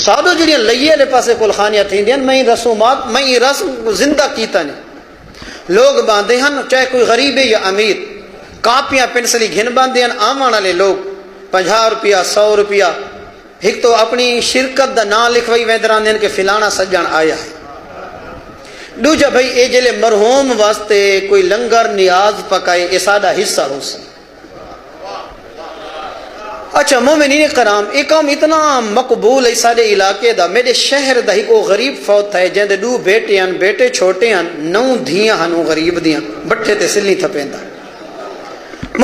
سادو جڑیاں لئیے دے پاسے کل خانیاں تھیں دیں میں رسومات میں رسم زندہ کیتا نے لوگ باندھے ہیں چاہے کوئی غریب ہے یا امیر کاپیاں پینسلی گھن باندھے ہیں آمان والے لوگ 50 روپیہ 100 روپیہ ایک تو اپنی شرکت دا نام لکھوائی ویندران دین کہ فلانا سجان آیا ہے دوجا بھائی اے جلے مرحوم واسطے کوئی لنگر نیاز پکائے اے سادہ حصہ ہو سکتا اچھا مومنین کرام ایک کام اتنا مقبول ہے سارے علاقے دا میرے شہر دا ہی کو غریب فوت ہے جہاں دے 2 بیٹے ہیں بیٹے چھوٹے ہیں 9 دھیاں ہیں غریب دیاں بٹھے تے سلی تھپیں دا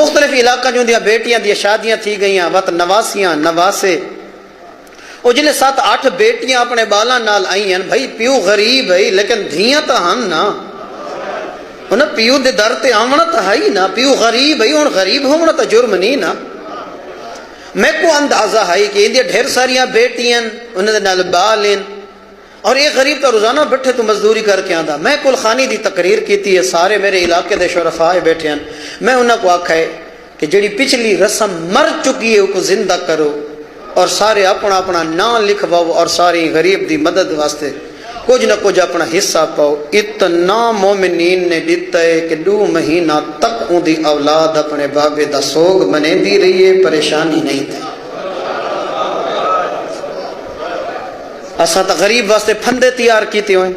مختلف علاقہ جو دیا بیٹیاں دیا شادیاں تھی گئیاں وقت نواسیاں نواسے اور جنہیں 7-8 بیٹیاں اپنے بالا نال آئی ہیں بھائی پیو غریب ہے لیکن دھیاں تا ہم نا انہیں پیو دے در تے آمنا تا ہے نا پیو غریب ہے ان غریب ہونا تا جرم نہیں نا میں کو اندازہ ہے کہ اندیا ڈھیر ساریاں بیٹیاں انہیں دے نال بال ہیں اور ایک غریب تا روزانہ بیٹھے تو مزدوری کر کے آندا میں کل خانی دی تقریر کیتی ہے سارے میرے علاقے دے شرفاء بیٹھے ہیں میں انہاں کو آکھا ہے کہ جڑی پچھلی رسم مر چکی ہے وہ کو زندہ کرو اور سارے اپنا اپنا نام لکھواؤ اور ساری غریب دی مدد واسطے کچھ نہ کچھ اپنا حصہ پاؤ اتنا مومنین نے دیتا ہے کہ 2 مہینہ تک ان دی اولاد اپنے بابے دا سوگ بنے دی رہی ہے پریشانی نہیں تھی اساں تا غریب واسطے پھندے تیار کیتے ہوئے